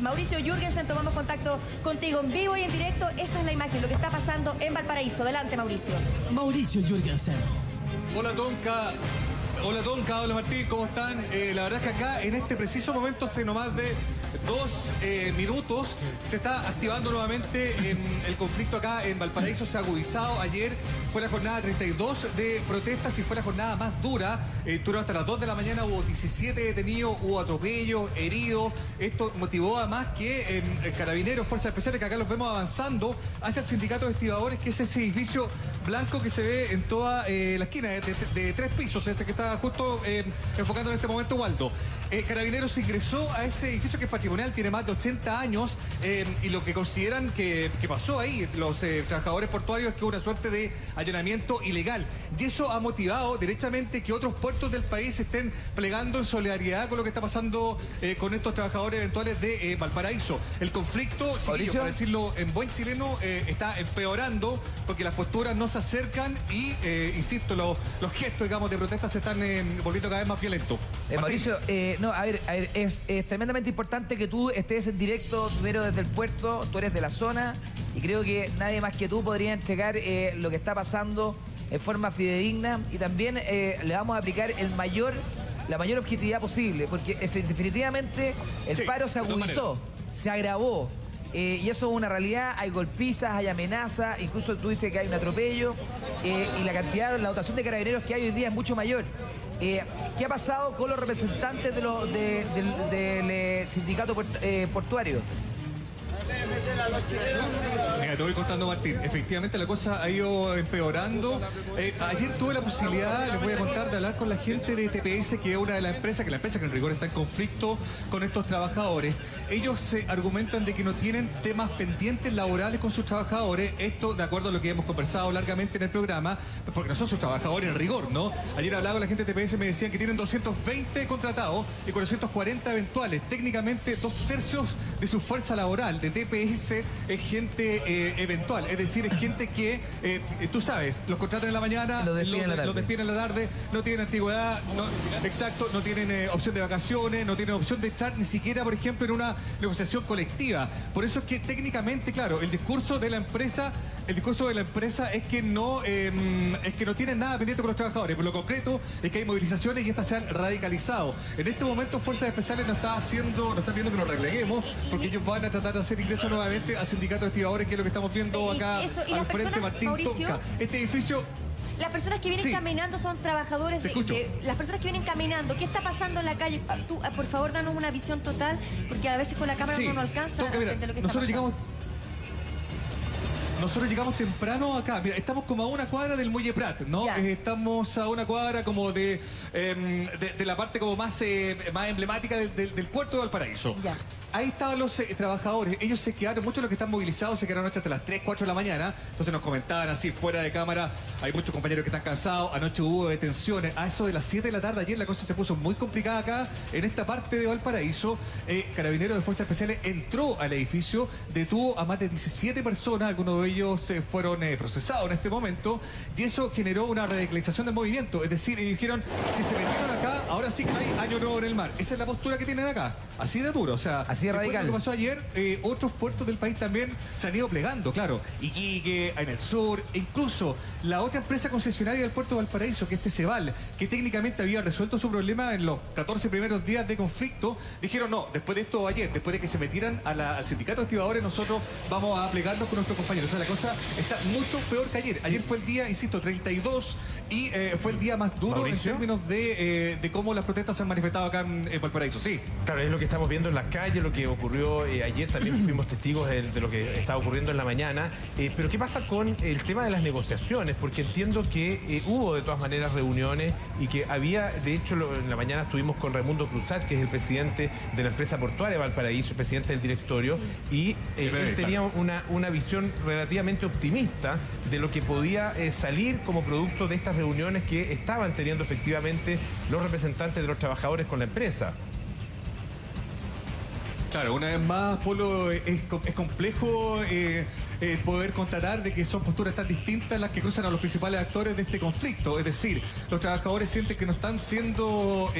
Mauricio Jürgensen, tomamos contacto contigo en vivo y en directo. Esa es la imagen, lo que está pasando en Valparaíso. Adelante, Mauricio. Mauricio Jürgensen. Hola, Tonka. Hola, Tonka. Hola, Martín. ¿Cómo están? La verdad es que acá, en este preciso momento, hace no más de 2 minutos, se está activando nuevamente el conflicto acá en Valparaíso. Se ha agudizado. Ayer fue la jornada 32 de protestas y fue la jornada más dura. Duró hasta las 2 de la mañana, hubo 17 detenidos, hubo atropellos, heridos. Esto motivó además que Carabineros, Fuerzas Especiales, que acá los vemos avanzando hacia el sindicato de estibadores, que es ese edificio blanco que se ve en toda la esquina de 3 pisos, ese que está justo enfocando en este momento Waldo. Carabineros ingresó a ese edificio que es patrimonial, tiene más de 80 años, y lo que consideran que pasó ahí los trabajadores portuarios es que hubo una suerte de allanamiento ilegal. Y eso ha motivado derechamente que otros puertos del país estén plegando en solidaridad con lo que está pasando con estos trabajadores eventuales de Valparaíso. El conflicto, chiquillos, para decirlo en buen chileno, está empeorando porque las posturas no se acercan y, insisto, los gestos, digamos, de protesta se están volviendo cada vez más violentos. Mauricio, no, a ver, es tremendamente importante que tú estés en directo primero desde el puerto, tú eres de la zona y creo que nadie más que tú podría entregar lo que está pasando en forma fidedigna y también le vamos a aplicar la mayor objetividad posible, porque definitivamente el paro se agudizó, se agravó. Y eso es una realidad, hay golpizas, hay amenazas, incluso tú dices que hay un atropello y la dotación de carabineros que hay hoy día es mucho mayor. ¿Qué ha pasado con los representantes del sindicato portuario? Mira, te voy contando, Martín. Efectivamente, la cosa ha ido empeorando. Ayer tuve la posibilidad, les voy a contar, de hablar con la gente de TPS, que es una de las empresas, que en rigor está en conflicto con estos trabajadores. Ellos se argumentan de que no tienen temas pendientes laborales con sus trabajadores. Esto, de acuerdo a lo que hemos conversado largamente en el programa, porque no son sus trabajadores en rigor, ¿no? Ayer hablaba con la gente de TPS, me decían que tienen 220 contratados y 440 eventuales. Técnicamente, 2/3 de su fuerza laboral de TPS es gente eventual, es decir, es gente que, tú sabes, los contratan en la mañana, los despiden en la tarde, no tienen antigüedad, no tienen opción de vacaciones, no tienen opción de estar ni siquiera, por ejemplo, en una negociación colectiva. Por eso es que técnicamente, claro, el discurso de la empresa es que no tienen nada pendiente con los trabajadores. Por lo concreto es que hay movilizaciones y estas se han radicalizado. En este momento Fuerzas Especiales no están viendo que nos repleguemos, porque ellos van a tratar de hacer ingreso nuevamente al sindicato de estibadores, que es lo que estamos viendo acá al frente, Martín, Mauricio, Tonka. Este edificio... Las personas que vienen caminando son trabajadores las personas que vienen caminando, ¿qué está pasando en la calle? Tú, por favor, danos una visión total, porque a veces con la cámara uno no alcanza Tonka, mira, lo que está Nosotros llegamos temprano acá. Mira, estamos como a una cuadra del Muelle Prat, ¿no? Estamos a una cuadra como de la parte como más emblemática del puerto de Valparaíso. Ahí estaban los trabajadores. Ellos se quedaron, muchos de los que están movilizados se quedaron anoche hasta las 3, 4 de la mañana. Entonces nos comentaban así, fuera de cámara, hay muchos compañeros que están cansados. Anoche hubo detenciones. A eso de las 7 de la tarde ayer la cosa se puso muy complicada acá, en esta parte de Valparaíso. Carabineros de Fuerzas Especiales entró al edificio, detuvo a más de 17 personas. Algunos de ellos fueron procesados en este momento. Y eso generó una radicalización del movimiento. Es decir, dijeron, si se metieron acá, ahora sí que no hay año nuevo en el mar. Esa es la postura que tienen acá. Así de duro, o sea... Así de radical. Lo que pasó ayer, otros puertos del país también se han ido plegando, claro. Iquique, en el sur, e incluso la otra empresa concesionaria del puerto de Valparaíso, que es Teseval, que técnicamente había resuelto su problema en los 14 primeros días de conflicto, dijeron no, después de esto ayer, después de que se metieran al sindicato de estibadores, nosotros vamos a plegarnos con nuestros compañeros. O sea, la cosa está mucho peor que ayer. Ayer fue el día, insisto, 32 y fue el día más duro, Mauricio, en términos de cómo las protestas se han manifestado acá en Valparaíso. Sí. Claro, es lo que estamos viendo en las calles, lo que ocurrió ayer, también fuimos testigos de lo que estaba ocurriendo en la mañana. Pero ¿qué pasa con el tema de las negociaciones? Porque entiendo que hubo de todas maneras reuniones y que había, de hecho, en la mañana estuvimos con Raimundo Cruzat, que es el presidente de la empresa portuaria de Valparaíso, el presidente del directorio, y él tenía una visión relativamente optimista de lo que podía salir como producto de estas reuniones que estaban teniendo efectivamente los representantes de los trabajadores con la empresa. Claro, una vez más, Polo, es complejo poder constatar de que son posturas tan distintas las que cruzan a los principales actores de este conflicto. Es decir, los trabajadores sienten que no están siendo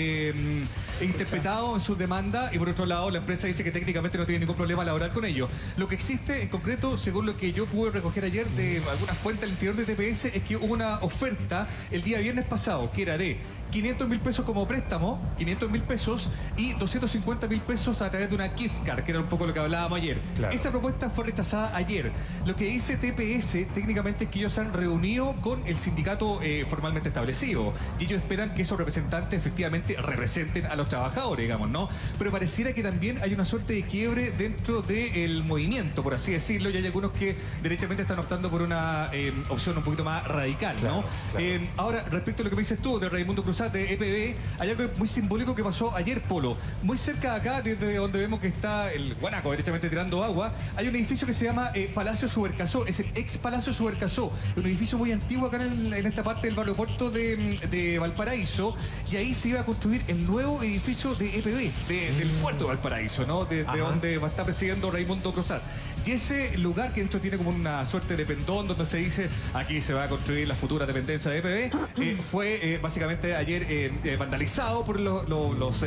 interpretados en sus demandas y por otro lado la empresa dice que técnicamente no tiene ningún problema laboral con ello. Lo que existe en concreto, según lo que yo pude recoger ayer de alguna fuente al interior de TPS, es que hubo una oferta el día viernes pasado que era de 500.000 pesos como préstamo, 500.000 pesos y 250.000 pesos a través de una gift card, que era un poco lo que hablábamos ayer. Claro. Esa propuesta fue rechazada ayer. Lo que dice TPS técnicamente es que ellos se han reunido con el sindicato formalmente establecido y ellos esperan que esos representantes efectivamente representen a los trabajadores, digamos, ¿no? Pero pareciera que también hay una suerte de quiebre dentro del movimiento, por así decirlo, y hay algunos que derechamente están optando por una opción un poquito más radical, ¿no? Claro. Ahora, respecto a lo que me dices tú de Raimundo Cruzat, de EPB, hay algo muy simbólico que pasó ayer, Polo. Muy cerca de acá, desde donde vemos que está el Guanaco, derechamente tirando agua, hay un edificio que se llama Palacio Subercasó, es el ex Palacio Subercasó, un edificio muy antiguo acá en esta parte del aeropuerto de Valparaíso, y ahí se iba a construir el nuevo edificio de EPB, del puerto de Valparaíso, ¿no? De donde va a estar presidiendo Raimundo Cruzat. Y ese lugar, que de hecho tiene como una suerte de pendón donde se dice aquí se va a construir la futura dependencia de EPB, fue básicamente ayer vandalizado por los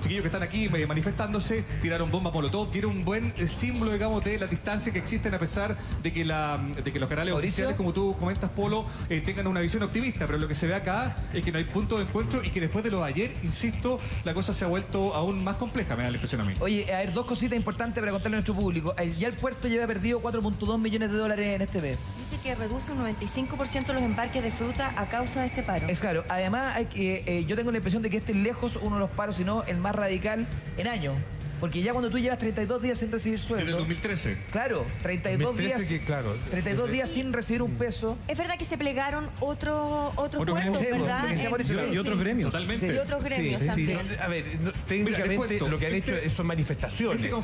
chiquillos que están aquí manifestándose, tiraron bombas molotov y era un buen símbolo, digamos, de la distancia que existen a pesar de que los canales oficiales, como tú comentas, Polo, tengan una visión optimista, pero lo que se ve acá es que no hay punto de encuentro y que después de lo de ayer, insisto, la cosa se ha vuelto aún más compleja, me da la impresión a mí. Oye, a ver, dos cositas importantes para contarle a nuestro público. Ya el puerto lleva perdido $4.2 millones en este mes. Dice que reduce un 95% los embarques de fruta a causa de este paro. Es claro. Además, yo tengo la impresión de que este es lejos uno de los paros, sino el más radical en años. Porque ya cuando tú llevas 32 días sin recibir sueldo... Desde el 2013. Claro, 32 días... Que, claro, 32 días sin recibir un peso. Es verdad que se plegaron otros puertos, ¿verdad? Y otros gremios. Totalmente. Y otros gremios también. A ver, técnicamente lo que han hecho son manifestaciones.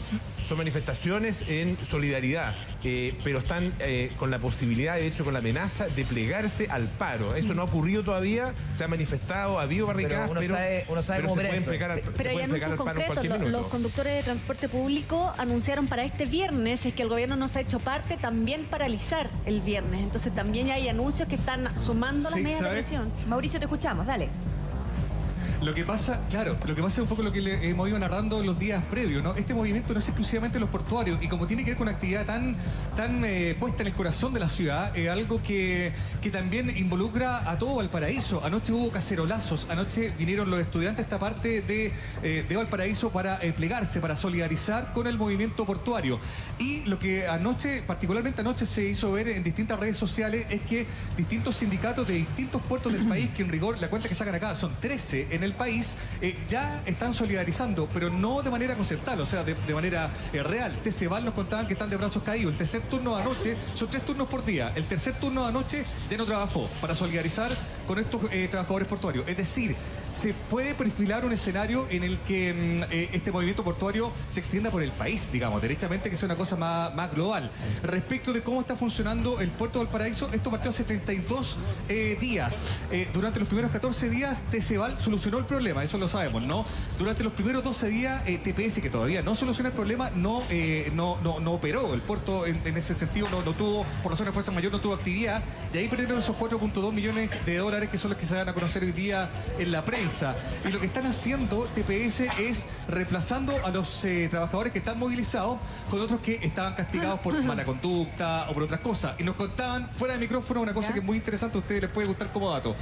Son manifestaciones en solidaridad, pero están con la posibilidad, de hecho, con la amenaza de plegarse al paro. Eso no ha ocurrido todavía, se ha manifestado, ha habido barricadas, pero uno sabe cómo se pueden plegar pero hay anuncios concretos. Los conductores de transporte público anunciaron para este viernes, si es que el gobierno no se ha hecho parte, también paralizar el viernes. Entonces también ya hay anuncios que están sumando las medidas de presión. Mauricio, te escuchamos, dale. Lo que pasa es un poco lo que le hemos ido narrando en los días previos, ¿no? Este movimiento no es exclusivamente los portuarios y como tiene que ver con una actividad tan puesta en el corazón de la ciudad, es algo que también involucra a todo Valparaíso. Anoche hubo cacerolazos, anoche vinieron los estudiantes a esta parte de Valparaíso para plegarse, para solidarizar con el movimiento portuario. Y lo que particularmente anoche se hizo ver en distintas redes sociales es que distintos sindicatos de distintos puertos del país, que en rigor la cuenta que sacan acá son 13 en el país, ya están solidarizando, pero no de manera conceptual, o sea, de manera real. TCEVAL nos contaban que están de brazos caídos. El tercer turno de anoche, son 3 turnos por día, el tercer turno de anoche ya no trabajó para solidarizar con estos trabajadores portuarios. Es decir, se puede perfilar un escenario en el que este movimiento portuario se extienda por el país, digamos, derechamente, que sea una cosa más global. Respecto de cómo está funcionando el puerto de Valparaíso, esto partió hace 32 días. Durante los primeros 14 días, TCEVAL solucionó el problema, eso lo sabemos, ¿no? Durante los primeros 12 días, TPS, que todavía no soluciona el problema, no operó. El puerto, en ese sentido, no tuvo, por razones de fuerza mayor, no tuvo actividad, y ahí perdieron esos $4.2 millones que son los que se van a conocer hoy día en la prensa. Y lo que están haciendo TPS es reemplazando a los trabajadores que están movilizados con otros que estaban castigados por mala conducta o por otras cosas. Y nos contaban fuera de micrófono una cosa que es muy interesante, a ustedes les puede gustar como dato.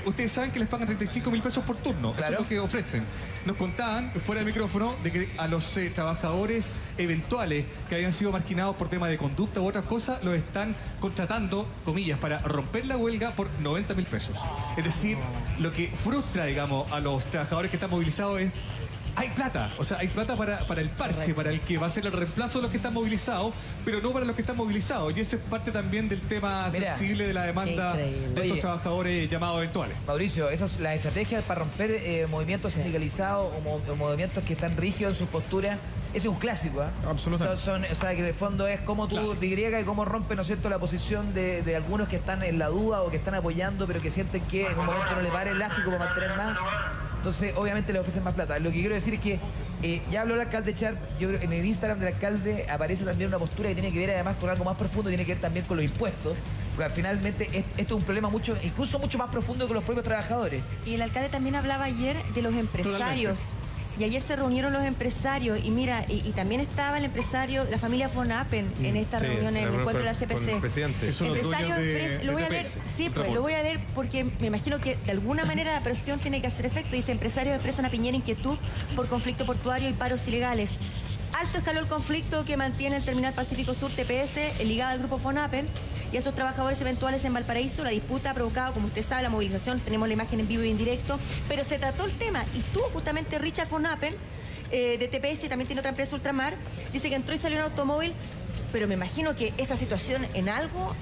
Ustedes saben que les pagan 35.000 pesos por turno. Claro. Eso es lo que ofrecen. Nos contaban fuera de micrófono de que a los trabajadores eventuales que habían sido marginados por temas de conducta u otras cosas, los están contratando, comillas, para romper la huelga por 90.000 pesos. Es decir, lo que frustra, digamos, a los trabajadores que están movilizados es hay plata, o sea, hay plata para el parche, para el que va a ser el reemplazo de los que están movilizados, pero no para los que están movilizados. Y ese es parte también del tema sensible de la demanda de estos trabajadores llamados eventuales. Mauricio, esas las estrategias para romper movimientos sindicalizados o movimientos que están rígidos en sus posturas. Ese es un clásico, ¿eh? Absolutamente. O sea, que en el fondo es cómo tú digregas y cómo rompe, ¿no es cierto?, la posición de algunos que están en la duda o que están apoyando, pero que sienten que en un momento no les va el elástico para mantener más. Entonces, obviamente le ofrecen más plata. Lo que quiero decir es que ya habló el alcalde Sharp, yo creo en el Instagram del alcalde aparece también una postura que tiene que ver además con algo más profundo, tiene que ver también con los impuestos, porque finalmente esto es un problema incluso mucho más profundo que los propios trabajadores. Y el alcalde también hablaba ayer de los empresarios. Totalmente. Y ayer se reunieron los empresarios y mira, y también estaba el empresario, la familia von Appen en esta reunión, en el encuentro de la CPC. Lo voy a leer, sí, pues lo voy a leer porque me imagino que de alguna manera la presión tiene que hacer efecto. Dice, empresarios expresan a Piñera inquietud por conflicto portuario y paros ilegales. Alto escaló el conflicto que mantiene el Terminal Pacífico Sur TPS, ligado al grupo von Appen y a sus trabajadores eventuales en Valparaíso. La disputa ha provocado, como usted sabe, la movilización. Tenemos la imagen en vivo y en directo. Pero se trató el tema y estuvo justamente Richard von Appen, de TPS, y también tiene otra empresa, Ultramar. Dice que entró y salió en automóvil, pero me imagino que esa situación en algo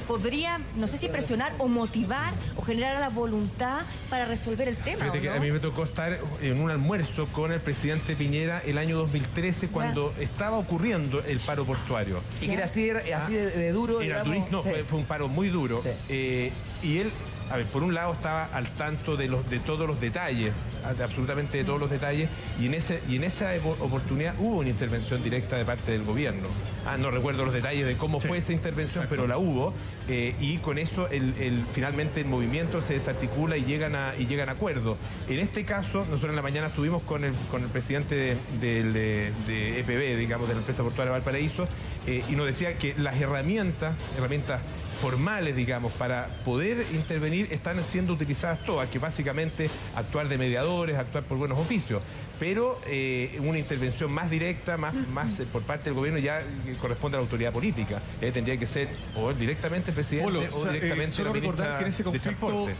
podría, no sé si presionar o motivar o generar la voluntad para resolver el tema. Fíjate que a mí me tocó estar en un almuerzo con el presidente Piñera el año 2013 cuando estaba ocurriendo el paro portuario. Y que era así de duro. Era durísimo, fue un paro muy duro. Sí. Y él, a ver, por un lado estaba al tanto de todos los detalles, absolutamente de todos los detalles, y en esa oportunidad hubo una intervención directa de parte del gobierno. No recuerdo los detalles de cómo fue esa intervención, pero la hubo, y con eso finalmente el movimiento se desarticula y llegan a acuerdos. En este caso, nosotros en la mañana estuvimos con el presidente de EPB, digamos, de la empresa portuaria de Valparaíso, y nos decía que las herramientas formales, digamos, para poder intervenir están siendo utilizadas todas, que básicamente actuar de mediadores, actuar por buenos oficios, pero una intervención más directa, más por parte del gobierno ya corresponde a la autoridad política. Tendría que ser o directamente el presidente o directamente la ministra de Transporte.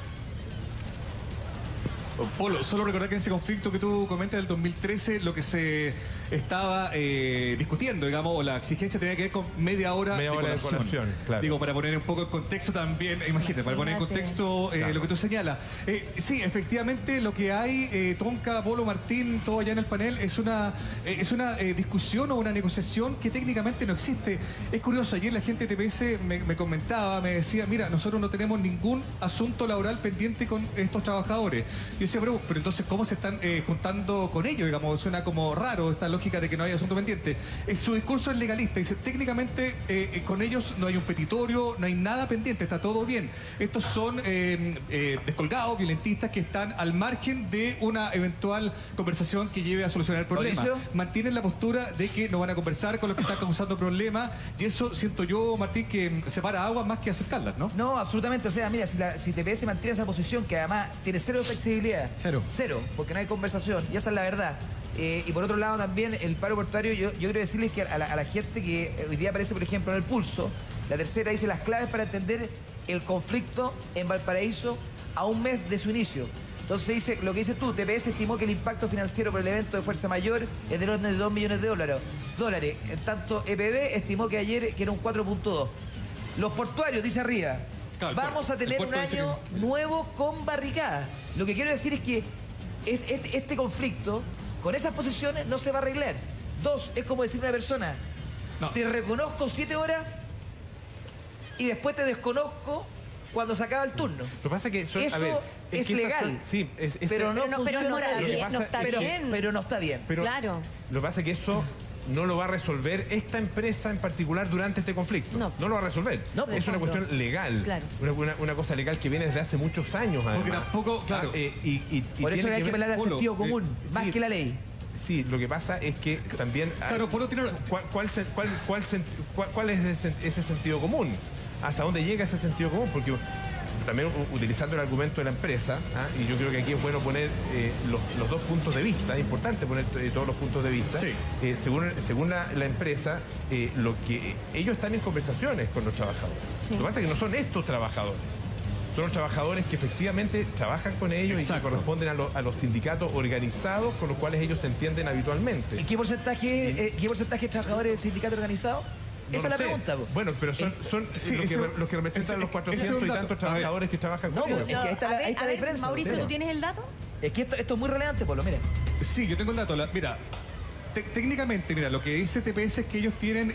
Polo, solo recordar que en ese conflicto que tú comentas del 2013, lo que se estaba discutiendo, digamos, o la exigencia tenía que ver con media hora de colación. Claro. Digo, para poner un poco en contexto también, imagínate, para poner en contexto lo que tú señalas. Sí, efectivamente, lo que hay, Tonka, Polo, Martín, todo allá en el panel, es una discusión o una negociación que técnicamente no existe. Es curioso, ayer la gente de TPS me comentaba, me decía, mira, nosotros no tenemos ningún asunto laboral pendiente con estos trabajadores. Yo decía, pero entonces, ¿cómo se están juntando con ellos? Digamos, suena como raro esta lógica de que no hay asunto pendiente. Su discurso es legalista. Dice, técnicamente con ellos no hay un petitorio, no hay nada pendiente, está todo bien. Estos son descolgados, violentistas que están al margen de una eventual conversación que lleve a solucionar el problema. Mantienen la postura de que no van a conversar con los que están causando problemas, y eso siento yo, Martín, que separa aguas más que acercarlas, ¿no? No, absolutamente. O sea, mira, si TPS mantiene esa posición, que además tiene cero flexibilidad, cero, porque no hay conversación, y esa es la verdad. Y por otro lado también el paro portuario, yo quiero decirles que a la gente que hoy día aparece, por ejemplo, en el Pulso, la tercera dice las claves para entender el conflicto en Valparaíso a un mes de su inicio. Entonces dice, lo que dices tú, TPS estimó que el impacto financiero por el evento de fuerza mayor es del orden de 2 millones de dólares. En tanto, EPB estimó que ayer que era un 4.2. Los portuarios, dice arriba, vamos a tener un año nuevo con barricadas. Lo que quiero decir es que este conflicto, con esas posiciones, no se va a arreglar. Dos, es como decir a una persona, te reconozco 7 horas y después te desconozco cuando se acaba el turno. Lo que pasa es que eso es legal. Sí, pero no está bien. Pero no está bien. Claro. Lo que pasa es que eso no lo va a resolver esta empresa en particular durante este conflicto. No lo va a resolver. No, es una cuestión legal. Claro. Una cosa legal que viene desde hace muchos años. Además. Porque tampoco, claro. Por eso hay que apelar al sentido común, más que la ley. Sí, lo que pasa es que también... Claro, ¿cuál es ese sentido común? ¿Hasta dónde llega ese sentido común? Porque también utilizando el argumento de la empresa, y yo creo que aquí es bueno poner los dos puntos de vista, es importante poner todos los puntos de vista. Sí. Según la empresa, lo que ellos están en conversaciones con los trabajadores. Sí. Lo que pasa es que no son estos trabajadores. Son los trabajadores que efectivamente trabajan con ellos. Exacto. Y que corresponden a los sindicatos organizados con los cuales ellos se entienden habitualmente. ¿Y qué porcentaje de trabajadores del sindicato organizado? Esa es la pregunta. Bueno, pero son los que representan los 400 y tantos trabajadores que trabajan con ellos. Es que ahí está la diferencia. Mauricio, ¿tú tienes el dato? Es que esto es muy relevante, Polo, mira. Sí, yo tengo el dato. Mira, técnicamente, mira, lo que dice TPS es que ellos tienen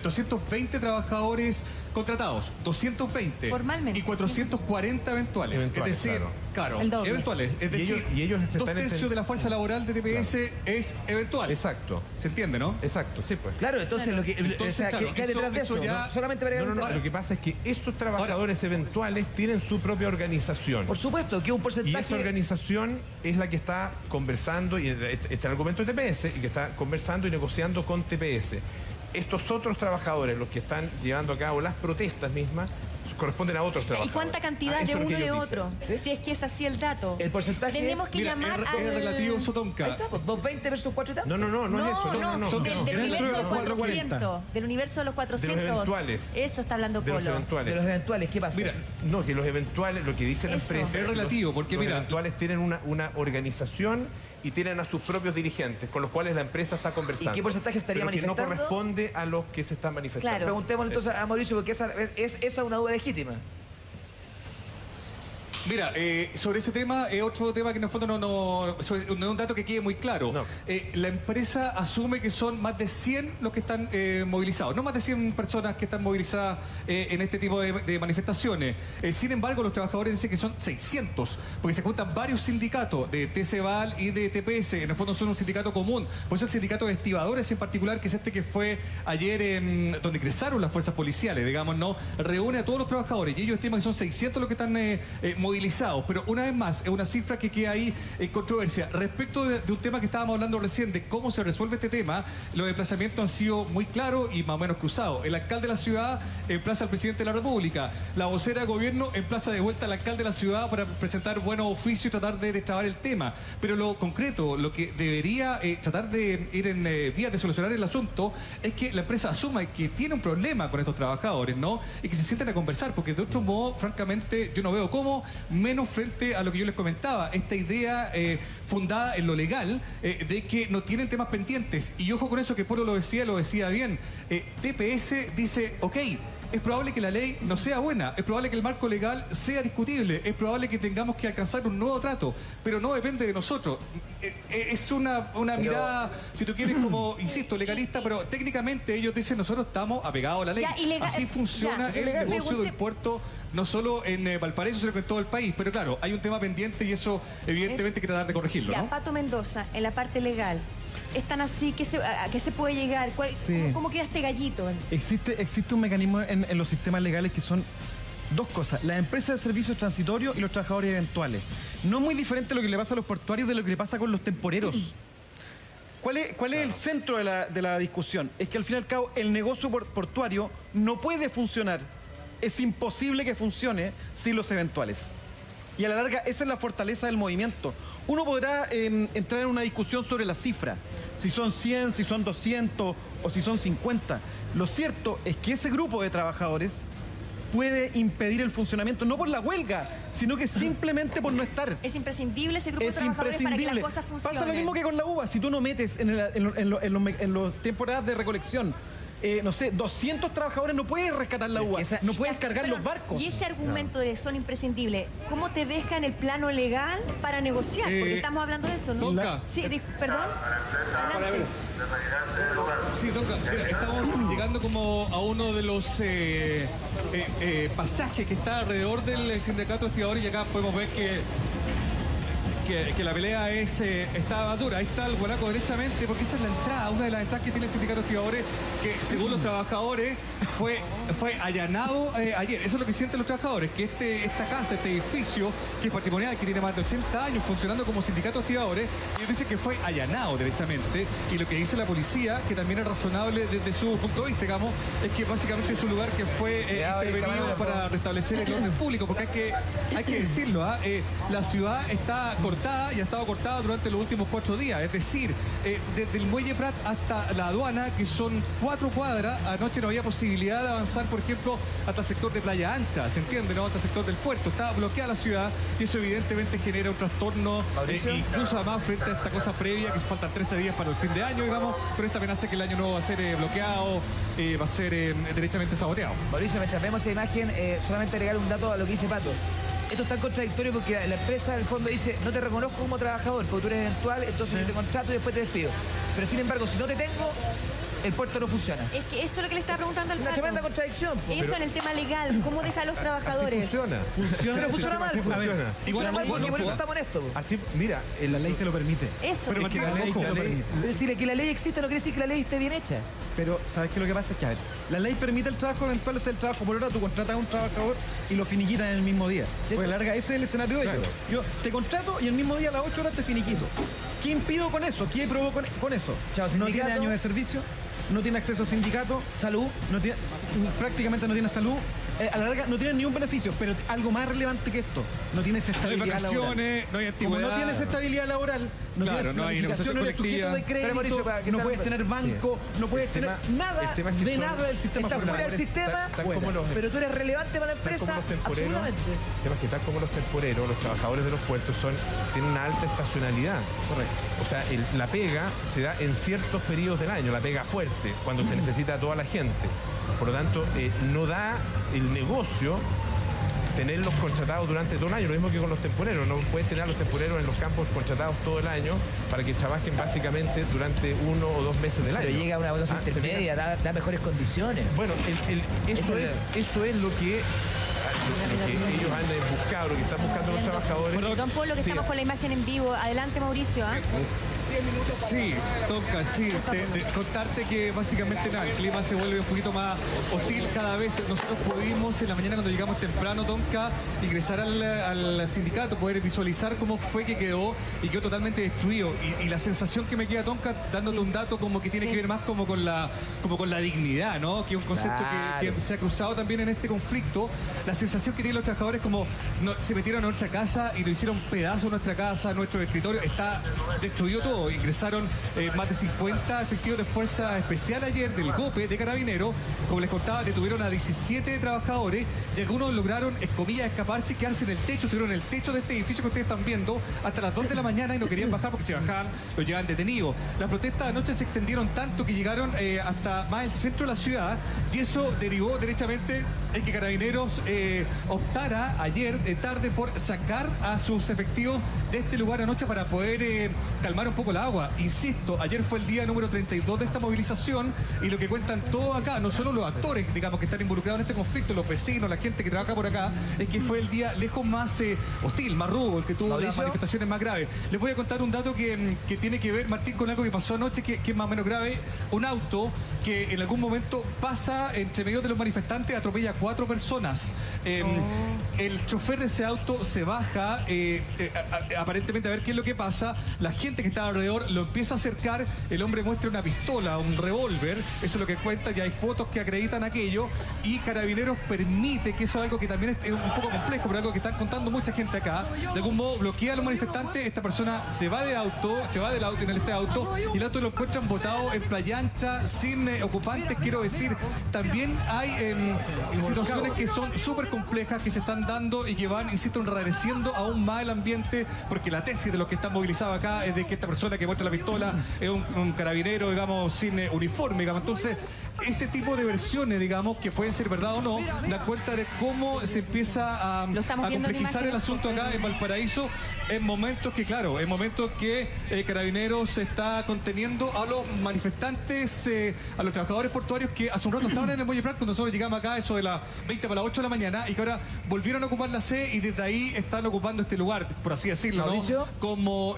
220 trabajadores contratados, 220. Formalmente. Y 440 eventuales. Es decir, claro, eventuales. Es decir, ellos 2/3 de la fuerza laboral de TPS es eventual. Exacto. ¿Se entiende, no? Exacto, sí, pues. Claro, entonces lo que ¿qué hay detrás de eso? ya... Solamente para No, lo que pasa es que esos trabajadores eventuales tienen su propia organización. Por supuesto, que es un porcentaje... Y esa organización es la que está conversando, y este es el argumento de TPS, y que está conversando y negociando con TPS. Estos otros trabajadores, los que están llevando a cabo las protestas mismas, corresponden a otros trabajadores. ¿Y cuánta cantidad de uno y de otro? ¿Sí? Si es que es así el dato. El porcentaje tenemos que llamar al... Es relativo, Sotonka. Ahí está, pues, 220 versus 4 y tanto. No es eso. No. Del universo de los 400. Del universo de los 400. De los eventuales. Eso está hablando Polo. De los eventuales. De los eventuales, ¿qué pasa? Mira, no, que los eventuales, lo que dice la empresa... Es relativo, porque los mira... Los eventuales tienen una organización y tienen a sus propios dirigentes, con los cuales la empresa está conversando. ¿Y qué porcentaje estaría manifestando? Que no corresponde a los que se están manifestando. Claro. Preguntémosle entonces a Mauricio, porque esa es una duda legítima. Mira, sobre ese tema, otro tema que en el fondo no es un dato que quede muy claro. No. La empresa asume que son más de 100 los que están movilizados, no más de 100 personas que están movilizadas en este tipo de manifestaciones. Sin embargo, los trabajadores dicen que son 600, porque se juntan varios sindicatos de TCBAL y de TPS, en el fondo son un sindicato común. Por eso el sindicato de estibadores en particular, que es este que fue ayer donde ingresaron las fuerzas policiales, digamos, ¿no? Reúne a todos los trabajadores y ellos estiman que son 600 los que están movilizados, pero una vez más es una cifra que queda ahí en controversia. Respecto de un tema que estábamos hablando recién, de cómo se resuelve este tema, los desplazamientos han sido muy claros y más o menos cruzados. El alcalde de la ciudad emplaza al presidente de la República, la vocera de gobierno emplaza de vuelta al alcalde de la ciudad para presentar buenos oficios y tratar de destrabar el tema. Pero lo concreto, lo que debería tratar de ir en vías de solucionar el asunto, es que la empresa asuma que tiene un problema con estos trabajadores, ¿no? Y que se sienten a conversar, porque de otro modo, francamente, yo no veo cómo, menos frente a lo que yo les comentaba, esta idea fundada en lo legal, de que no tienen temas pendientes. Y ojo con eso, que Polo lo decía bien. TPS dice, ok, es probable que la ley no sea buena, es probable que el marco legal sea discutible, es probable que tengamos que alcanzar un nuevo trato, pero no depende de nosotros. Es una mirada, si tú quieres, como, insisto, legalista, pero técnicamente ellos dicen, nosotros estamos apegados a la ley. Así funciona el negocio del puerto, no solo en Valparaíso, sino que en todo el país. Pero claro, hay un tema pendiente y eso evidentemente hay que tratar de corregirlo, ¿no? Pato Mendoza, en la parte legal, ¿es tan así? ¿A qué se puede llegar? ¿Cómo queda este gallito? Existe un mecanismo en los sistemas legales que son dos cosas: la empresa de servicios transitorios y los trabajadores eventuales. No es muy diferente lo que le pasa a los portuarios de lo que le pasa con los temporeros. ¿Cuál es el centro de la discusión? Es que al fin y al cabo el negocio portuario no puede funcionar. Es imposible que funcione sin los eventuales. Y a la larga, esa es la fortaleza del movimiento. Uno podrá entrar en una discusión sobre la cifra, si son 100, si son 200 o si son 50. Lo cierto es que ese grupo de trabajadores puede impedir el funcionamiento, no por la huelga, sino que simplemente por no estar. Es imprescindible ese grupo de trabajadores para que las cosas funcionen. Pasa lo mismo que con la uva. Si tú no metes en los temporadas de recolección, no sé, 200 trabajadores, no puedes rescatar la uva, no puedes cargar los barcos. Y ese argumento de son imprescindibles, ¿cómo te deja en el plano legal para negociar? Porque estamos hablando de eso, ¿no? Sí, perdón. Adelante. Sí, Tonka, estamos llegando como a uno de los pasajes que está alrededor del sindicato de estibadores y acá podemos ver que la pelea está dura. Ahí está el guanaco derechamente, porque esa es la entrada, una de las entradas que tiene el sindicato de estibadores, que según los trabajadores fue allanado ayer. Eso es lo que sienten los trabajadores, que esta casa, este edificio, que es patrimonial, que tiene más de 80 años funcionando como sindicato de estibadores, ellos dicen que fue allanado derechamente. Y lo que dice la policía, que también es razonable desde su punto de vista, digamos, es que básicamente es un lugar que fue intervenido para restablecer el orden público, porque hay que decirlo, la ciudad está cortada y ha estado cortada durante los últimos 4 días. Es decir, desde el Muelle Prat hasta la aduana, que son 4 cuadras, anoche no había posibilidad de avanzar, por ejemplo, hasta el sector de Playa Ancha, ¿se entiende, no? Hasta el sector del puerto. Estaba bloqueada la ciudad y eso evidentemente genera un trastorno, incluso además frente a esta cosa previa, que faltan 13 días para el fin de año, digamos, con esta amenaza que el año nuevo va a ser bloqueado, va a ser derechamente saboteado. Mauricio, mientras vemos esa imagen, solamente agregar un dato a lo que dice Pato. Esto es tan contradictorio porque la empresa en el fondo dice, no te reconozco como trabajador porque tú eres eventual, entonces yo te contrato y después te despido. Pero sin embargo, si no te tengo, el puerto no funciona. Es que eso es lo que le estaba preguntando al Una Pato. tremenda contradicción. Eso en el tema legal, ¿cómo deja a los trabajadores? Así funciona. Pero funciona mal. Funciona. Igual mal porque por eso estamos en esto. Así, mira, La ley te lo permite. Eso. Pero es que la ley, Pero si que la ley existe no quiere decir que la ley esté bien hecha. Pero, ¿sabes qué? Lo que pasa es que, a ver, la ley permite el trabajo eventual, o sea, el trabajo por hora, tú contratas a un trabajador y lo finiquitas en el mismo día. Sí. Porque larga, ese es el escenario de ellos. Yo te contrato y el mismo día a las 8 horas te finiquito. ¿Qué impido con eso? ¿Qué provoco con eso? Chao, no sindicato. tiene años de servicio, no tiene acceso a sindicato, Salud. no tiene, prácticamente no tiene salud. A la larga no tiene ni un beneficio, pero algo más relevante que esto, no tienes No hay estabilidad laboral. vacaciones, no hay Como antigüedad. no tienes estabilidad laboral, no Claro, tienes no hay negociación planificación, no eres sujeto colectiva. de crédito, Pero, Mauricio, para que no tal- puedes tener banco, no puedes tener nada el tema es que de son- nada del sistema Estás fuera formal. del sistema, Tal como los- pero tú eres relevante para la tal como empresa. los temporeros, Absolutamente. el tema es que tal como los temporeros, los trabajadores de los puertos tienen una alta estacionalidad. Correcto. O sea, la pega se da en ciertos periodos del año, la pega fuerte, cuando se necesita a toda la gente. Por lo tanto, no da el negocio tenerlos contratados durante todo el año, lo mismo que con los temporeros. No puedes tener a los temporeros en los campos contratados todo el año para que trabajen básicamente durante 1 o 2 meses del año. Pero llega a una votación ¿te intermedia, da mejores condiciones. Bueno, eso es lo que ellos han buscado, lo que están buscando los trabajadores. Don Polo, que Sí. estamos con la imagen en vivo. Adelante, Mauricio. ¿Ah? Sí, toca, sí. Contarte que básicamente nada, el clima se vuelve un poquito más hostil cada vez. Nosotros pudimos en la mañana cuando llegamos temprano, Tonka, ingresar al sindicato, poder visualizar cómo fue que quedó y quedó totalmente destruido. Y la sensación que me queda, Tonka, dándote un dato como que tiene que ver más como con la dignidad, ¿no? Que es un concepto Claro. que se ha cruzado también en este conflicto. La sensación que tienen los trabajadores como se metieron a nuestra casa y lo hicieron pedazo nuestra casa, nuestro escritorio, está destruido todo. Ingresaron más de 50 efectivos de fuerza especial ayer del GOPE de Carabineros. Como les contaba, detuvieron a 17 trabajadores y algunos lograron, comillas, escaparse y quedarse en el techo. Estuvieron en el techo de este edificio que ustedes están viendo hasta las 2 de la mañana y no querían bajar porque si bajaban los llevaban detenidos. Las protestas anoche se extendieron tanto que llegaron hasta más el centro de la ciudad y eso derivó derechamente en que Carabineros optara ayer tarde por sacar a sus efectivos de este lugar anoche para poder calmar un poco la agua. Insisto, ayer fue el día número 32 de esta movilización y lo que cuentan todos acá, no solo los actores, digamos, que están involucrados en este conflicto, los vecinos, la gente que trabaja por acá, es que fue el día lejos más hostil, más rudo, el que tuvo las manifestaciones más graves. Les voy a contar un dato que tiene que ver, Martín, con algo que pasó anoche, que es más o menos grave. Un auto que en algún momento pasa entre medio de los manifestantes, atropella a 4 personas. El chofer de ese auto se baja, aparentemente a ver qué es lo que pasa. La gente que estaba alrededor lo empieza a acercar. El hombre muestra una pistola, un revólver. Eso es lo que cuenta. Ya hay fotos que acreditan aquello. Y Carabineros permite, que eso es algo que también es un poco complejo, pero algo que están contando mucha gente acá. De algún modo bloquea a los manifestantes. Esta persona se va del auto en este auto, y el auto lo encuentran botado en Playa Ancha, sin ocupantes. Quiero decir, también hay situaciones que son súper complejas que se están dando y que van, insisto, enrareciendo aún más el ambiente, porque la tesis de los que están movilizados acá es de que esta persona que muestra la pistola es un carabinero, digamos, sin uniforme, digamos. Entonces, ese tipo de versiones, digamos, que pueden ser verdad o no, dan cuenta de cómo se empieza a complejizar el asunto acá en Valparaíso, en momentos que, claro, en momentos que Carabineros se está conteniendo a los manifestantes, a los trabajadores portuarios que hace un rato estaban en el Muelle Prat cuando nosotros llegamos acá, eso de las 20 para las 8 de la mañana, y que ahora volvieron a ocupar la C y desde ahí están ocupando este lugar, por así decirlo, ¿no? Como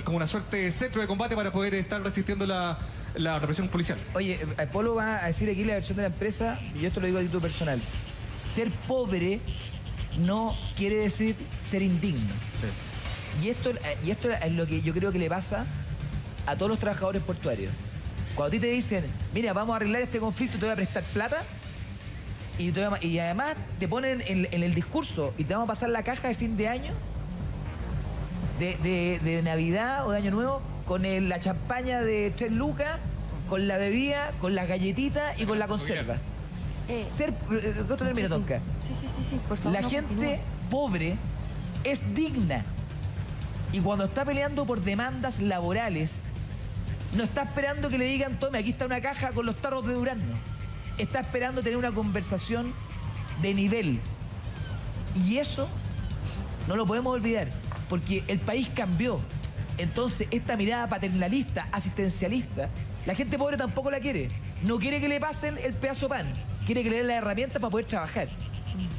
una suerte de centro de combate para poder estar resistiendo la represión policial. Oye, Polo va a decir aquí la versión de la empresa, y yo esto lo digo a título personal. Ser pobre no quiere decir ser indigno. Sí. Y esto es lo que yo creo que le pasa a todos los trabajadores portuarios. Cuando a ti te dicen, mira, vamos a arreglar este conflicto, te voy a prestar plata, y además te ponen en el discurso y te vamos a pasar la caja de fin de año, de Navidad o de Año Nuevo, con la champaña de 3 lucas, con la bebida, con las galletitas y con la conserva. ¿Otro término, Tonka? Sí, por favor. La gente pobre es digna. Y cuando está peleando por demandas laborales, no está esperando que le digan, tome, aquí está una caja con los tarros de durazno. Está esperando tener una conversación de nivel. Y eso no lo podemos olvidar, porque el país cambió. Entonces, esta mirada paternalista, asistencialista, La gente pobre tampoco la quiere. No quiere que le pasen el pedazo de pan. Quiere que le den las herramientas para poder trabajar.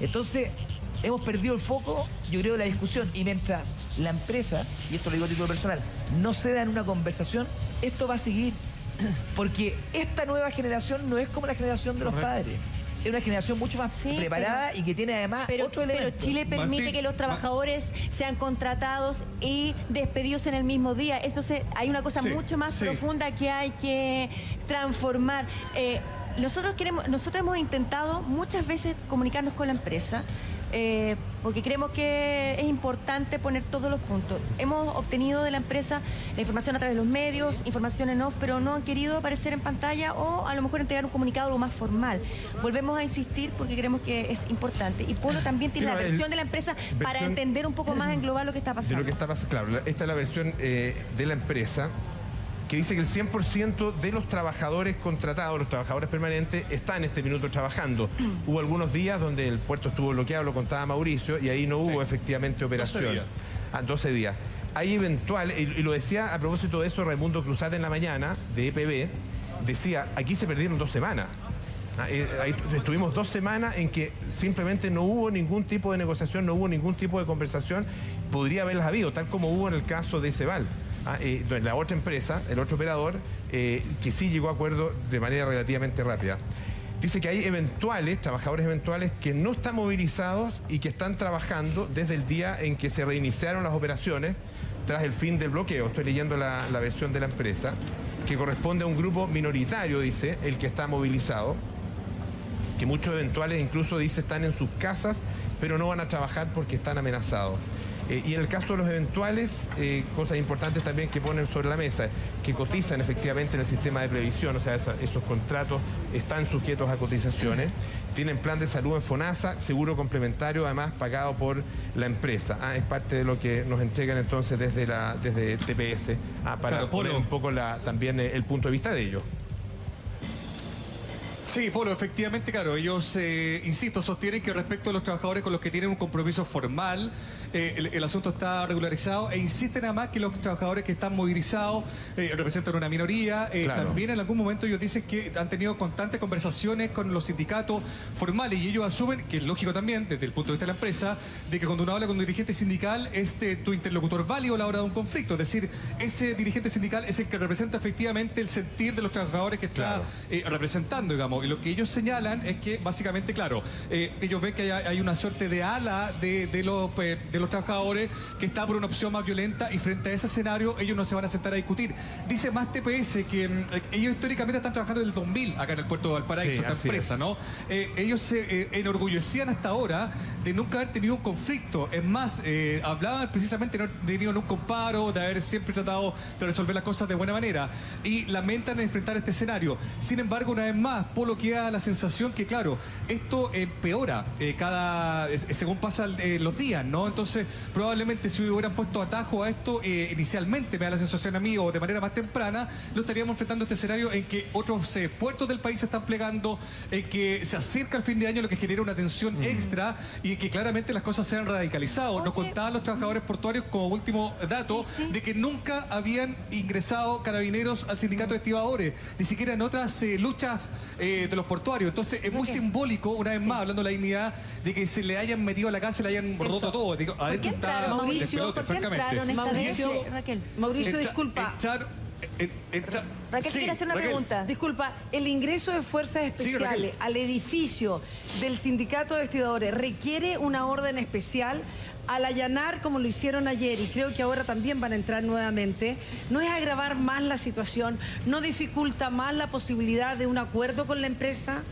Entonces, hemos perdido el foco, yo creo, de la discusión. Y mientras la empresa, y esto lo digo a título personal, no ceda en una conversación, esto va a seguir. Porque esta nueva generación no es como la generación de los padres. Es una generación mucho más preparada y que tiene además otro elemento. Pero Chile permite que los trabajadores sean contratados y despedidos en el mismo día. Entonces hay una cosa mucho más profunda que hay que transformar. Nosotros hemos intentado muchas veces comunicarnos con la empresa. Porque creemos que es importante poner todos los puntos. Hemos obtenido de la empresa la información a través de los medios, información en off, pero no han querido aparecer en pantalla o a lo mejor entregar un comunicado algo más formal. Volvemos a insistir porque creemos que es importante. Y Polo también tiene la versión de la empresa para entender un poco más en global lo que está pasando. De lo que está pasando, claro. Esta es la versión de la empresa, que dice que el 100% de los trabajadores contratados, los trabajadores permanentes, están en este minuto trabajando. Hubo algunos días donde el puerto estuvo bloqueado, lo contaba Mauricio, y ahí no hubo efectivamente operación. 12 días. 12 días. Hay eventuales, y lo decía a propósito de eso Raimundo Cruzat en la mañana, de EPB, decía, aquí se perdieron 2 semanas. Ahí estuvimos 2 semanas en que simplemente no hubo ningún tipo de negociación, no hubo ningún tipo de conversación. Podría haberlas habido, tal como hubo en el caso de Ceval. La otra empresa, el otro operador, que sí llegó a acuerdo de manera relativamente rápida. Dice que hay trabajadores eventuales que no están movilizados y que están trabajando desde el día en que se reiniciaron las operaciones tras el fin del bloqueo. Estoy leyendo la versión de la empresa, que corresponde a un grupo minoritario, dice, el que está movilizado, que muchos eventuales incluso, dice, están en sus casas, pero no van a trabajar porque están amenazados. Y en el caso de los eventuales, cosas importantes también que ponen sobre la mesa, que cotizan efectivamente en el sistema de previsión, o sea, esos contratos están sujetos a cotizaciones, tienen plan de salud en FONASA, seguro complementario además pagado por la empresa. Es parte de lo que nos entregan entonces desde TPS, para poner un poco también el punto de vista de ellos. Sí, Polo, efectivamente, claro, ellos, insisto, sostienen que respecto a los trabajadores con los que tienen un compromiso formal, el asunto está regularizado, e insisten además que los trabajadores que están movilizados representan una minoría. También en algún momento ellos dicen que han tenido constantes conversaciones con los sindicatos formales, y ellos asumen, que es lógico también desde el punto de vista de la empresa, de que cuando uno habla con un dirigente sindical es tu interlocutor válido a la hora de un conflicto. Es decir, ese dirigente sindical es el que representa efectivamente el sentir de los trabajadores que está representando, digamos. Y lo que ellos señalan es que básicamente, claro, ellos ven que hay una suerte de ala de los trabajadores que está por una opción más violenta, y frente a ese escenario ellos no se van a sentar a discutir. Dice más TPS que ellos históricamente están trabajando desde el 2000 acá en el puerto de Valparaíso, esta empresa, ¿no? Ellos se enorgullecían hasta ahora de nunca haber tenido un conflicto. Es más, hablaban precisamente de no haber tenido nunca un paro, de haber siempre tratado de resolver las cosas de buena manera, y lamentan enfrentar este escenario. Sin embargo, una vez más, Polo, queda la sensación que, claro, esto empeora según pasan los días, ¿no? Entonces, probablemente si hubieran puesto atajo a esto inicialmente, me da la sensación a mí, o de manera más temprana, lo estaríamos enfrentando este escenario en que otros puertos del país se están plegando, en que se acerca el fin de año, lo que genera una tensión extra, y que claramente las cosas se han radicalizado. Nos contaban los trabajadores portuarios, como último dato, de que nunca habían ingresado carabineros al sindicato de estibadores, ni siquiera en otras luchas de los portuarios. Entonces es muy simbólico, una vez más, hablando de la dignidad, de que se le hayan metido a la casa, se le hayan roto todo. Digo, ¿Por qué entraron, Mauricio? ¿Por qué entraron esta vez? Mauricio, disculpa. Raquel, quiere hacer una pregunta. Disculpa, el ingreso de fuerzas especiales al edificio del sindicato de estibadores requiere una orden especial. Al allanar, como lo hicieron ayer, y creo que ahora también van a entrar nuevamente, ¿no es agravar más la situación? ¿No dificulta más la posibilidad de un acuerdo con la empresa?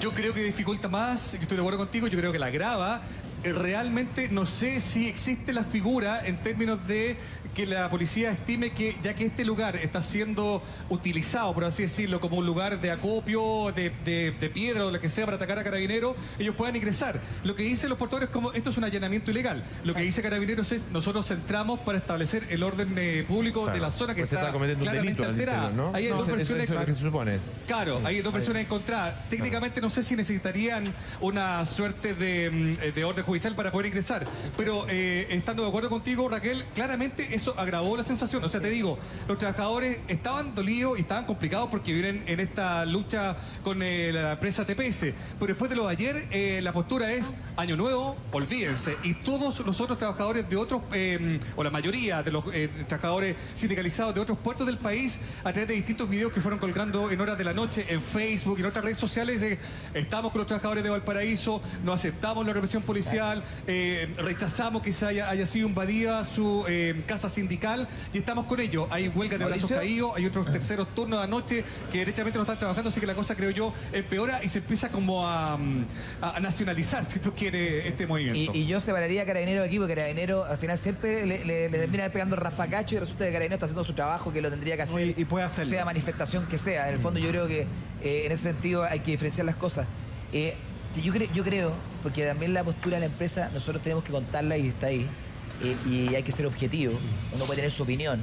Yo creo que dificulta más, estoy de acuerdo contigo, yo creo que la agrava. Realmente no sé si existe la figura en términos de que la policía estime que, ya que este lugar está siendo utilizado, por así decirlo, como un lugar de acopio, de piedra o lo que sea para atacar a Carabineros, ellos puedan ingresar. Lo que dicen los portadores es como esto es un allanamiento ilegal. Lo que dice Carabineros es nosotros entramos para establecer el orden público de la zona que está claramente alterada. ¿No? Hay dos versiones. Eso es lo que se supone. Claro, hay dos versiones encontradas. Técnicamente no sé si necesitarían una suerte de orden judicial para poder ingresar. Pero estando de acuerdo contigo, Raquel, claramente eso agravó la sensación. O sea, te digo, los trabajadores estaban dolidos y estaban complicados porque vienen en esta lucha con la empresa TPS. Pero después de lo de ayer, la postura es año nuevo, olvídense. Y todos los otros trabajadores de otros, o la mayoría de los trabajadores sindicalizados de otros puertos del país, a través de distintos videos que fueron colgando en horas de la noche en Facebook y en otras redes sociales, estamos con los trabajadores de Valparaíso, no aceptamos la represión policial, rechazamos que se haya sido invadida su casa sindical y estamos con ellos. Hay huelga de brazos caídos, hay otros terceros turnos de anoche que derechamente no están trabajando, así que la cosa, creo yo, empeora y se empieza como a nacionalizar, si tú quieres, este movimiento. Y yo separaría a Carabineros aquí, porque Carabineros al final siempre le termina pegando el raspacacho y resulta que Carabineros está haciendo su trabajo que lo tendría que hacer, y puede hacerlo, sea manifestación que sea. En el fondo yo creo que en ese sentido hay que diferenciar las cosas. Yo creo, porque también la postura de la empresa nosotros tenemos que contarla y está ahí, y hay que ser objetivo. Uno puede tener su opinión,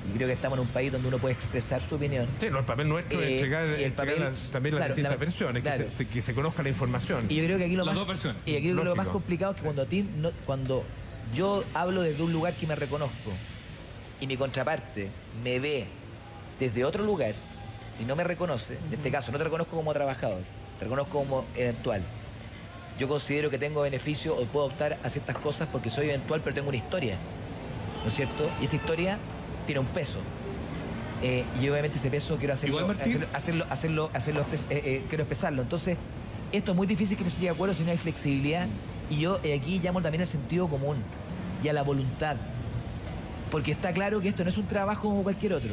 y creo que estamos en un país donde uno puede expresar su opinión. Sí, el papel nuestro es entregar también las distintas versiones, claro, que se conozca la información. Y yo creo que aquí las dos versiones. Y aquí lo más complicado es que cuando yo hablo desde un lugar que me reconozco y mi contraparte me ve desde otro lugar y no me reconoce, en este caso no te reconozco como trabajador, te reconozco como eventual. Yo considero que tengo beneficio o puedo optar a ciertas cosas porque soy eventual, pero tengo una historia, ¿no es cierto? Y esa historia tiene un peso. Y obviamente ese peso quiero quiero expresarlo. Entonces, esto es muy difícil que no se llegue a acuerdo si no hay flexibilidad. Y yo aquí llamo también al sentido común y a la voluntad. Porque está claro que esto no es un trabajo como cualquier otro.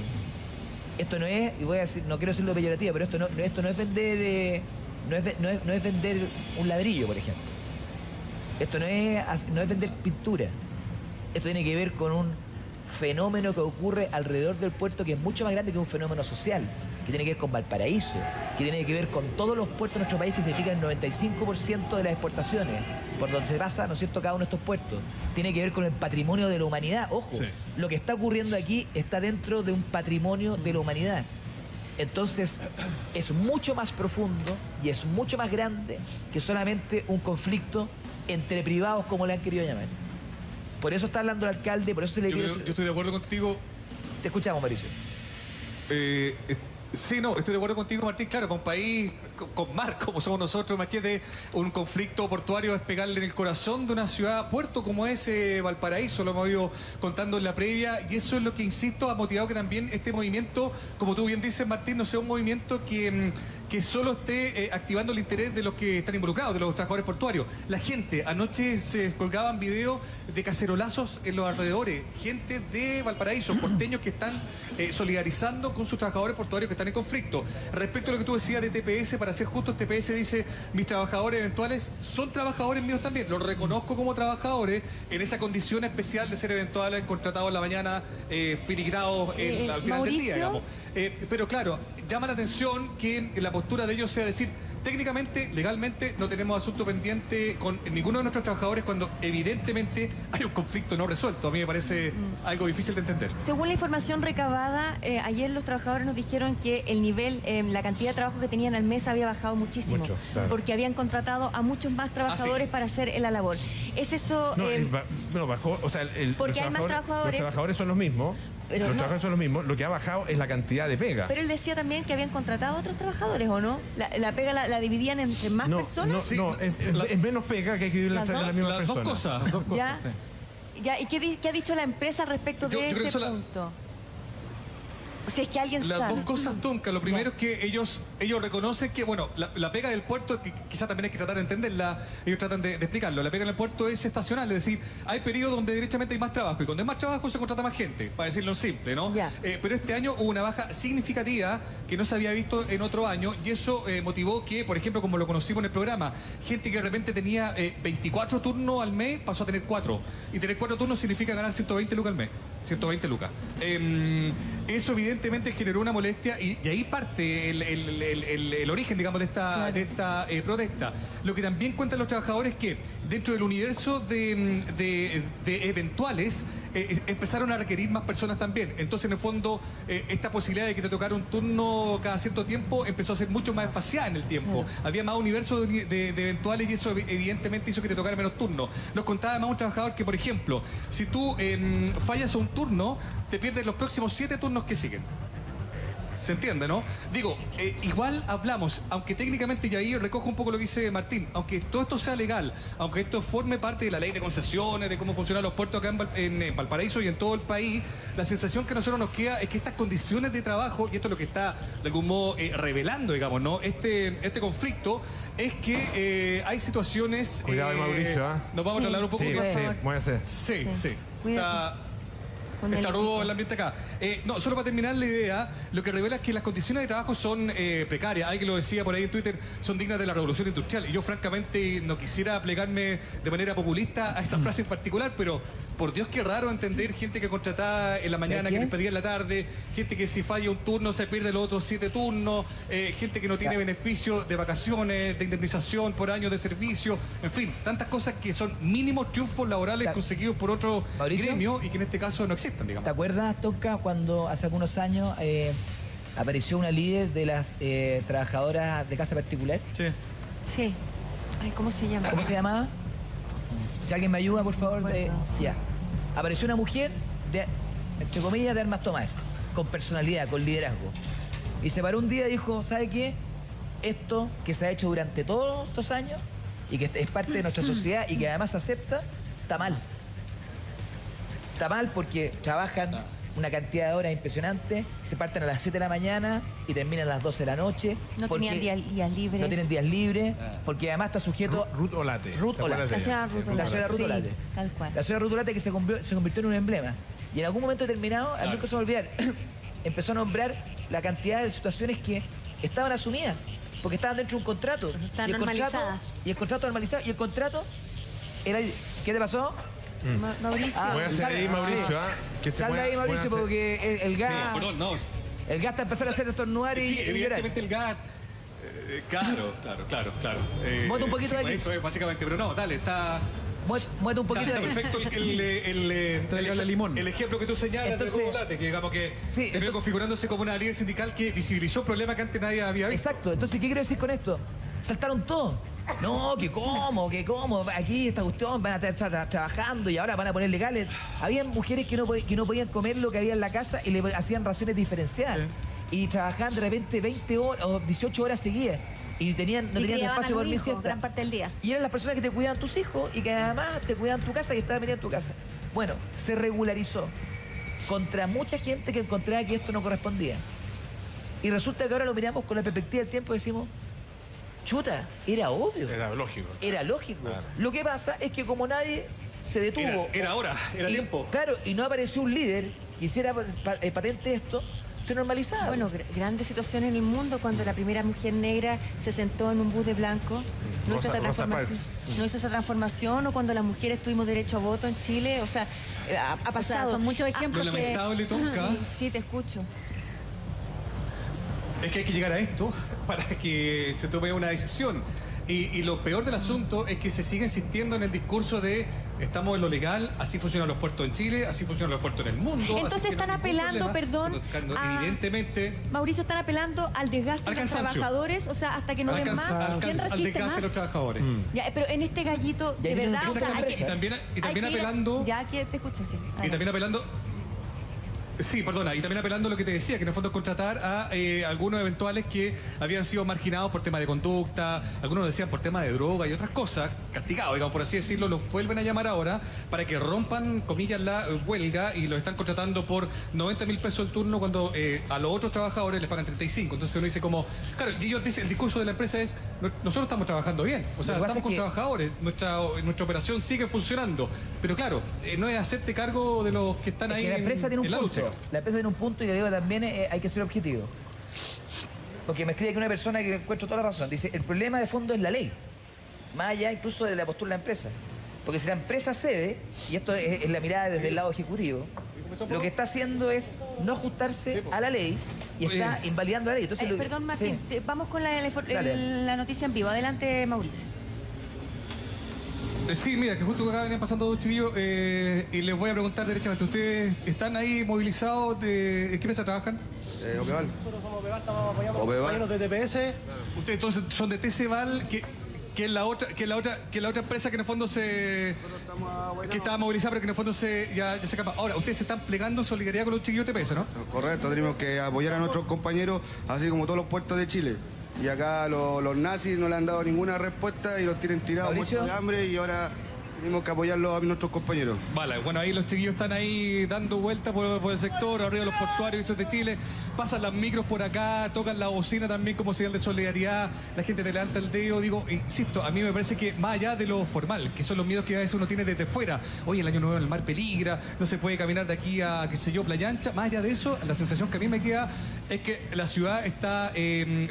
Esto no es, y voy a decir, no quiero decirlo peyorativo, pero esto no es vender no es vender un ladrillo, por ejemplo. Esto no es vender pintura. Esto tiene que ver con un fenómeno que ocurre alrededor del puerto que es mucho más grande que un fenómeno social, que tiene que ver con Valparaíso, que tiene que ver con todos los puertos de nuestro país que significan el 95% de las exportaciones, por donde se pasa, ¿no es cierto?, cada uno de estos puertos. Tiene que ver con el patrimonio de la humanidad. Ojo, sí, lo que está ocurriendo aquí está dentro de un patrimonio de la humanidad. Entonces, es mucho más profundo y es mucho más grande que solamente un conflicto entre privados, como le han querido llamar. Por eso está hablando el alcalde, por eso se le quiere... Yo estoy de acuerdo contigo. Te escuchamos, Mauricio. Sí, no, estoy de acuerdo contigo, Martín. Claro, para un país con mar como somos nosotros, imagínate, un conflicto portuario es pegarle en el corazón de una ciudad puerto como es Valparaíso, lo hemos ido contando en la previa, y eso es lo que, insisto, ha motivado que también este movimiento, como tú bien dices, Martín, no sea un movimiento que solo esté activando el interés de los que están involucrados, de los trabajadores portuarios. La gente, anoche se colgaban videos de cacerolazos en los alrededores, gente de Valparaíso, porteños que están solidarizando con sus trabajadores portuarios que están en conflicto. Respecto a lo que tú decías de TPS, para ser justo, TPS dice, mis trabajadores eventuales son trabajadores míos también, los reconozco como trabajadores en esa condición especial de ser eventuales, contratados en la mañana, finiquitados al final del día, digamos. Pero claro, llama la atención que la postura de ellos sea decir, técnicamente, legalmente, no tenemos asunto pendiente con ninguno de nuestros trabajadores cuando evidentemente hay un conflicto no resuelto. A mí me parece algo difícil de entender. Según la información recabada, ayer los trabajadores nos dijeron que el nivel, la cantidad de trabajo que tenían al mes había bajado muchísimo. Mucho, claro. Porque habían contratado a muchos más trabajadores para hacer la labor. ¿Es eso? No, bajó, o sea, porque hay más trabajadores. Los trabajadores son los mismos. Pero los trabajadores son los mismos, lo que ha bajado es la cantidad de pega. Pero él decía también que habían contratado a otros trabajadores, ¿o no? ¿La pega la dividían entre más personas? No, es menos pega que hay que dividirla entre las mismas personas. Dos cosas. ¿Ya? Sí. ¿Y qué ha dicho la empresa respecto de ese punto? O sea, es que alguien sabe. Las dos cosas, Tonka. Lo primero es que ellos reconocen que, bueno, la pega del puerto, que quizás también hay que tratar de entenderla, ellos tratan de explicarlo. La pega en el puerto es estacional, es decir, hay periodos donde directamente hay más trabajo, y cuando hay más trabajo se contrata más gente, para decirlo en simple, ¿no? Pero este año hubo una baja significativa que no se había visto en otro año, y eso motivó que, por ejemplo, como lo conocimos en el programa, gente que de repente tenía 24 turnos al mes pasó a tener 4. Y tener 4 turnos significa ganar 120 lucas al mes. 120 lucas. Eso evidentemente generó una molestia y ahí parte el origen, digamos, de esta protesta. Lo que también cuentan los trabajadores es que dentro del universo de eventuales empezaron a requerir más personas también. Entonces, en el fondo, esta posibilidad de que te tocara un turno cada cierto tiempo empezó a ser mucho más espaciada en el tiempo. Había más universo de eventuales y eso evidentemente hizo que te tocara menos turnos. Nos contaba además un trabajador que, por ejemplo, si tú fallas un turno, te pierdes los próximos 7 turnos que siguen. ¿Se entiende, no? Digo, igual hablamos, aunque técnicamente, y ahí recojo un poco lo que dice Martín, aunque todo esto sea legal, aunque esto forme parte de la ley de concesiones, de cómo funcionan los puertos acá en Valparaíso y en todo el país, la sensación que a nosotros nos queda es que estas condiciones de trabajo, y esto es lo que está de algún modo revelando, digamos, ¿no? Este conflicto es que hay situaciones... Cuidado, Mauricio, ¿eh? Nos vamos a trasladar un poco. Sí, sí. Está rudo el ambiente acá. No, solo para terminar la idea, lo que revela es que las condiciones de trabajo son precarias. Alguien lo decía por ahí en Twitter, son dignas de la revolución industrial. Y yo francamente no quisiera plegarme de manera populista a esa frase en particular, pero por Dios qué raro entender gente que contrataba en la mañana, que despedía en la tarde, gente que si falla un turno se pierde los otros 7 turnos, gente que no tiene beneficio de vacaciones, de indemnización por años de servicio, en fin, tantas cosas que son mínimos triunfos laborales conseguidos por otro gremio y que en este caso no existen. Digamos. ¿Te acuerdas, Tonka, cuando hace algunos años apareció una líder de las trabajadoras de casa particular? Sí. Sí. Ay, ¿cómo se llama? ¿Cómo se llamaba? Si alguien me ayuda, por favor. Ya. Apareció una mujer, entre comillas, de armas tomar, con personalidad, con liderazgo. Y se paró un día y dijo, ¿sabe qué? Esto que se ha hecho durante todos estos años y que es parte de nuestra sociedad y que además se acepta, está mal. Está mal porque trabajan una cantidad de horas impresionante, se parten a las 7 de la mañana y terminan a las 12 de la noche. No tenían días libres. No tienen días libres, porque además está sujeto... Ruth Olate. La señora Ruth Olate. Sí, tal cual. La señora Ruth Olate que se convirtió en un emblema. Y en algún momento determinado, a nunca se me va a olvidar, empezó a nombrar la cantidad de situaciones que estaban asumidas, porque estaban dentro de un contrato. Estaban normalizadas. Y el contrato normalizado. Y el contrato era... ¿Qué te pasó? Mauricio. Voy a hacer ahí, Mauricio. Sal de ahí, Mauricio, porque el gas... Sí, perdón, no. El gas está empezando a hacer estornudar y evidentemente el gas... Claro. Muete un poquito de aquí. Eso es, básicamente. Pero no, dale, está... Muete un poquito de aquí. Perfecto el ejemplo que tú señalas de Ruth Olate, que digamos que terminó configurándose como una líder sindical que visibilizó un problema que antes nadie había visto. Exacto. Entonces, ¿qué quiero decir con esto? Saltaron todos. No, que cómo, aquí esta cuestión van a estar trabajando y ahora van a poner legales. Habían mujeres que no podían comer lo que había en la casa y le hacían raciones diferenciadas. Y trabajaban de repente 20 horas o 18 horas seguidas. Y no tenían espacio para dormir siesta. Gran parte del día. Y eran las personas que te cuidaban tus hijos y que además te cuidaban tu casa y estaban metidas en tu casa. Bueno, se regularizó contra mucha gente que encontraba que esto no correspondía. Y resulta que ahora lo miramos con la perspectiva del tiempo y decimos... Chuta, era obvio. Era lógico. Era lógico. Claro. Lo que pasa es que como nadie se detuvo... Era tiempo. Claro, y no apareció un líder que hiciera patente esto, se normalizaba. Bueno, grandes situaciones en el mundo cuando la primera mujer negra se sentó en un bus de blanco. No hizo esa transformación, o cuando las mujeres tuvimos derecho a voto en Chile. O sea, ha pasado. O sea, son muchos ejemplos. Lo lamentable, Tonka. Sí, te escucho. Es que hay que llegar a esto para que se tome una decisión. Y lo peor del asunto es que se sigue insistiendo en el discurso de estamos en lo legal, así funcionan los puertos en Chile, así funcionan los puertos en el mundo. Entonces están apelando, evidentemente... Mauricio, están apelando al desgaste de los trabajadores, o sea, hasta que no den más. ¿Quién resiste al desgaste más? de los trabajadores. Ya, pero en este gallito, de verdad... O sea, y también apelando... Ya, que te escucho, sí. Y también apelando... Sí, perdona, y también apelando a lo que te decía, que en el fondo es contratar a algunos eventuales que habían sido marginados por tema de conducta, algunos decían por tema de droga y otras cosas, castigados, digamos, por así decirlo, los vuelven a llamar ahora para que rompan, comillas, la huelga y los están contratando por 90.000 pesos el turno cuando a los otros trabajadores les pagan 35. Entonces uno dice como, claro, y ellos dicen, el discurso de la empresa es, nosotros estamos trabajando bien, o sea, estamos con trabajadores, nuestra operación sigue funcionando, pero claro, no es hacerte cargo de los que están ahí en la lucha. La empresa tiene un punto y creo que también hay que ser objetivo. Porque me escribe aquí una persona que encuentro toda la razón. Dice, el problema de fondo es la ley. Más allá incluso de la postura de la empresa. Porque si la empresa cede, y esto es la mirada desde el lado ejecutivo, lo que está haciendo es no ajustarse a la ley y está invalidando la ley. Entonces, perdón, Martín, vamos con la noticia en vivo. Adelante, Mauricio. Sí, mira, que justo acá venían pasando dos chiquillos y les voy a preguntar derechamente, ¿ustedes están ahí movilizados? ¿En qué mesa trabajan? Opeval. Nosotros somos Opeval, estamos apoyando de TPS. Ustedes entonces son de TCVAL, que es la otra empresa que en el fondo que estaba movilizada, pero que en el fondo ya se escapa. Ahora, ustedes se están plegando en solidaridad con los chiquillos de TPS, ¿no? Correcto, tenemos que apoyar a nuestros compañeros, así como todos los puertos de Chile. Y acá los nazis no le han dado ninguna respuesta y los tienen tirados muertos de hambre y ahora tenemos que apoyarlos a nuestros compañeros. Vale, bueno, ahí los chiquillos están ahí dando vueltas por el sector, arriba de los portuarios de Chile, pasan las micros por acá, tocan la bocina también como señal de solidaridad, la gente te levanta el dedo, digo, insisto, a mí me parece que más allá de lo formal, que son los miedos que a veces uno tiene desde fuera, oye, el año nuevo en el mar peligra, no se puede caminar de aquí a, qué sé yo, Playa Ancha, más allá de eso, la sensación que a mí me queda es que la ciudad está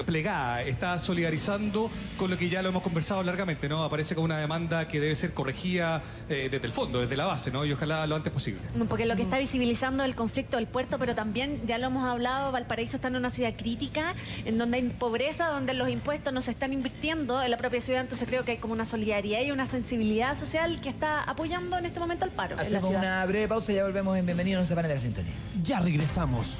plegada, está solidarizando con lo que ya lo hemos conversado largamente, ¿no? Aparece como una demanda que debe ser corregida desde el fondo, desde la base, ¿no? Y ojalá lo antes posible. Porque lo que está visibilizando el conflicto del puerto, pero también, ya lo hemos hablado, Valparaíso está en una ciudad crítica, en donde hay pobreza, donde los impuestos no se están invirtiendo en la propia ciudad, entonces creo que hay como una solidaridad y una sensibilidad social que está apoyando en este momento al paro. Hacemos una breve pausa y ya volvemos en Bienvenidos, no se separen de la sintonía. Ya regresamos.